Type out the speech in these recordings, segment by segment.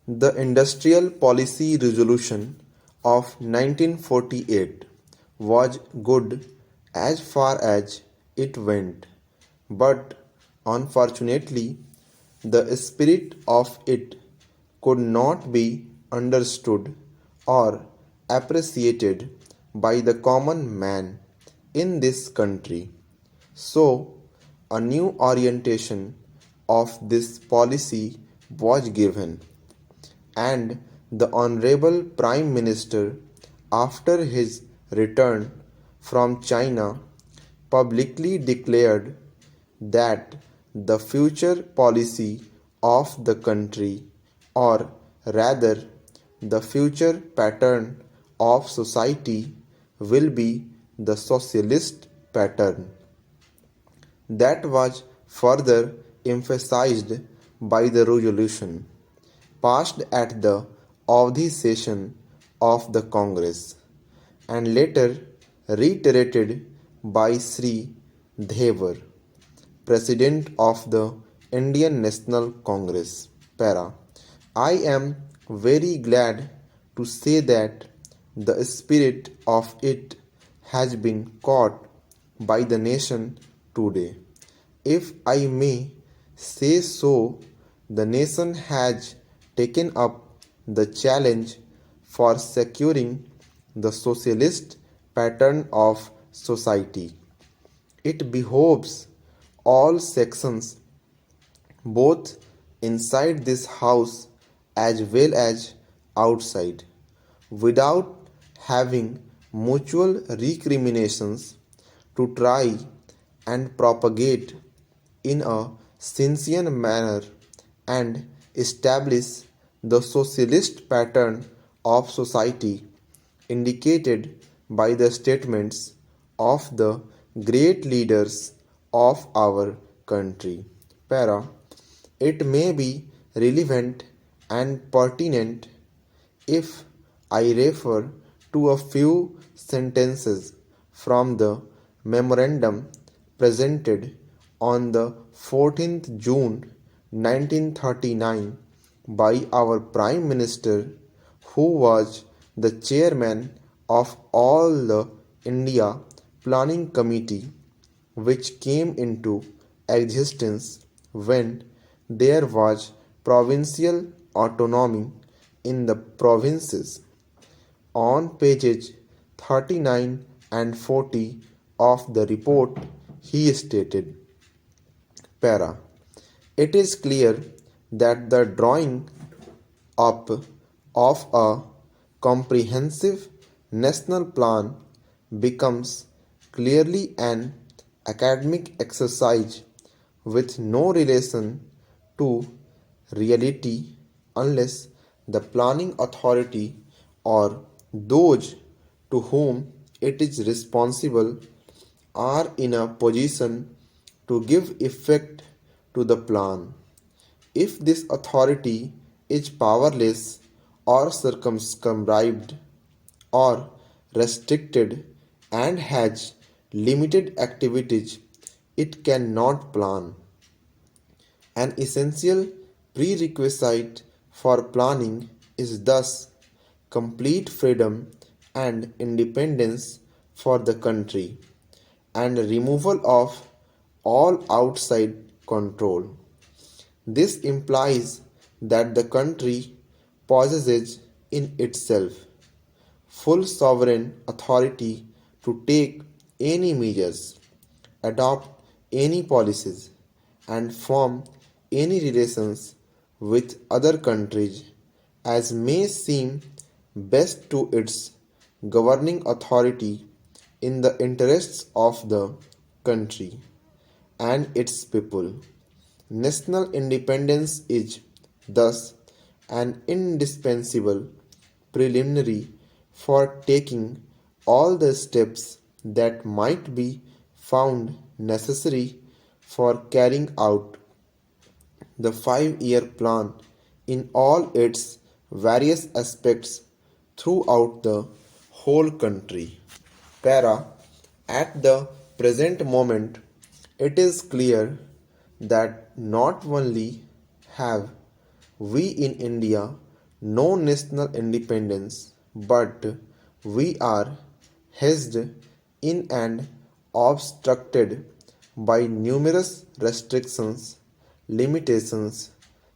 The Industrial Policy Resolution of 1948 was good as far as it went, but unfortunately, the spirit of it could not be understood or appreciated by the common man in this country. So, a new orientation of this policy was given, and the Honorable Prime Minister, after his return from China, publicly declared that the future policy of the country, or rather the future pattern of society, will be the socialist pattern. That was further emphasized by the resolution passed at the Avdi session of the Congress and later reiterated by Sri Devar, President of the Indian National Congress. Para. I am very glad to say that the spirit of it has been caught by the nation today. If I may say so, the nation has taken up the challenge for securing the socialist pattern of society. It behoves all sections, both inside this house as well as outside, without having mutual recriminations, to try and propagate in a sincere manner and establish the socialist pattern of society indicated by the statements of the great leaders of our country. Para. It may be relevant and pertinent if I refer to a few sentences from the memorandum presented on the 14th June 1939 by our Prime Minister, who was the chairman of all the India Planning Committee, which came into existence when there was provincial autonomy in the provinces. On pages 39 and 40 of the report, he stated, Para. It is clear that the drawing up of a comprehensive national plan becomes clearly an academic exercise with no relation to reality unless the planning authority or those to whom it is responsible are in a position to give effect to the plan. If this authority is powerless or circumscribed or restricted and has limited activities, it cannot plan. An essential prerequisite for planning is thus complete freedom and independence for the country, and removal of all outside control. This implies that the country possesses in itself full sovereign authority to take any measures, adopt any policies, and form any relations with other countries as may seem best to its governing authority in the interests of the country and its people. National independence is thus an indispensable preliminary for taking all the steps that might be found necessary for carrying out the 5-year plan in all its various aspects throughout the whole country. Para. At the present moment, it is clear that not only have we in India no national independence, but we are hedged in and obstructed by numerous restrictions, limitations,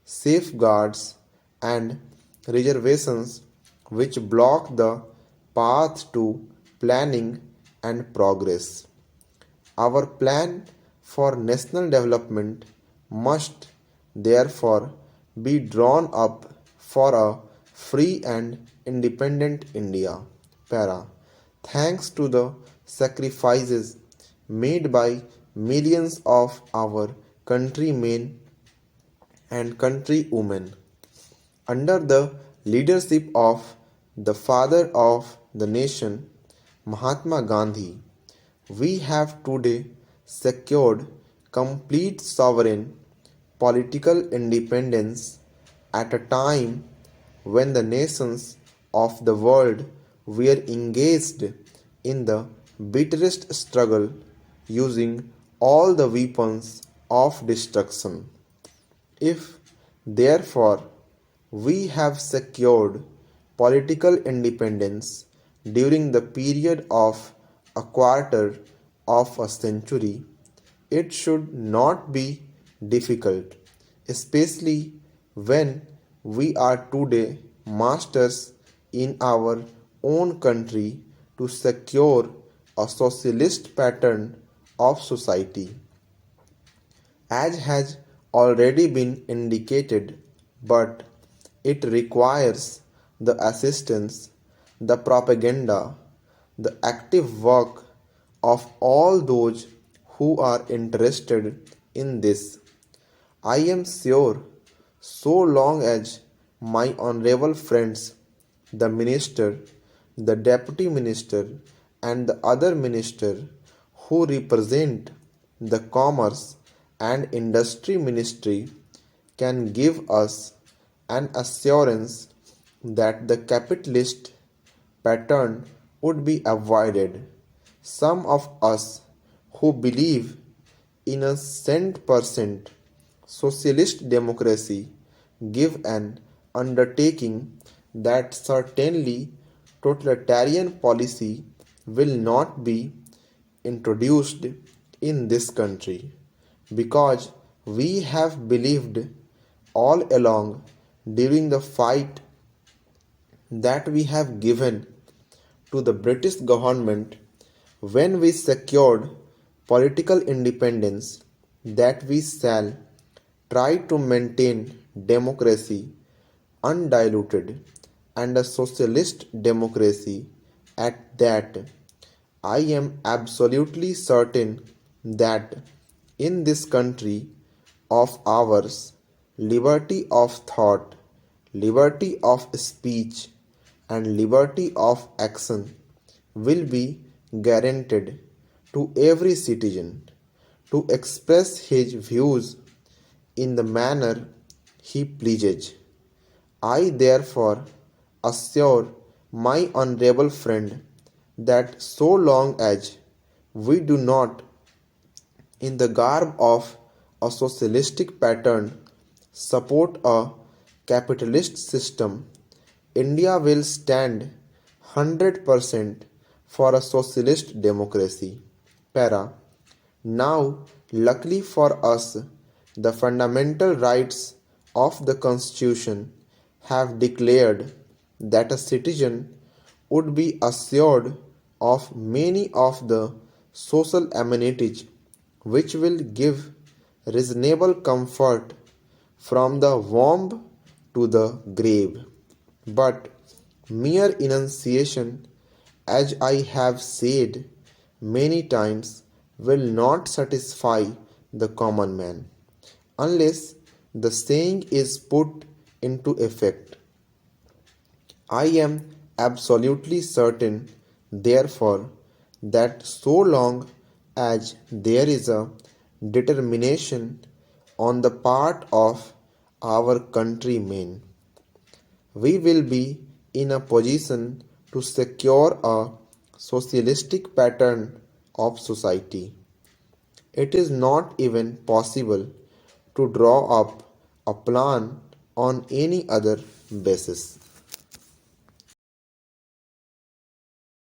safeguards, and reservations which block the path to planning and progress. Our plan for national development must therefore be drawn up for a free and independent India. Para. Thanks to the sacrifices made by millions of our countrymen and countrywomen under the leadership of the father of the nation, Mahatma Gandhi, we have today secured complete sovereign political independence at a time when the nations of the world were engaged in the bitterest struggle using all the weapons of destruction. If, therefore, we have secured political independence during the period of a quarter of a century, it should not be difficult, especially when we are today masters in our own country, to secure a socialist pattern of society, as has already been indicated, but it requires the assistance, the propaganda, the active work of all those who are interested in this. I am sure, so long as my honorable friends, the minister, the deputy minister, and the other minister who represent the commerce and industry ministry can give us an assurance that the capitalist pattern would be avoided. Some of us who believe in a cent% socialist democracy give an undertaking that certainly totalitarian policy will not be introduced in this country, because we have believed all along during the fight that we have given to the British government when we secured political independence that we shall try to maintain democracy undiluted and a socialist democracy at that. I am absolutely certain that in this country of ours, liberty of thought, liberty of speech, and liberty of action will be guaranteed to every citizen to express his views in the manner he pleases. I therefore assure my honorable friend that so long as we do not, in the garb of a socialistic pattern, support a capitalist system, India will stand 100% for a socialist democracy. Para. Now, luckily for us, the fundamental rights of the Constitution have declared that a citizen would be assured of many of the social amenities which will give reasonable comfort from the womb to the grave. But mere enunciation, as I have said many times, will not satisfy the common man unless the saying is put into effect. I am absolutely certain, therefore, that so long as there is a determination on the part of our countrymen, we will be in a position to secure a socialistic pattern of society. It is not even possible to draw up a plan on any other basis.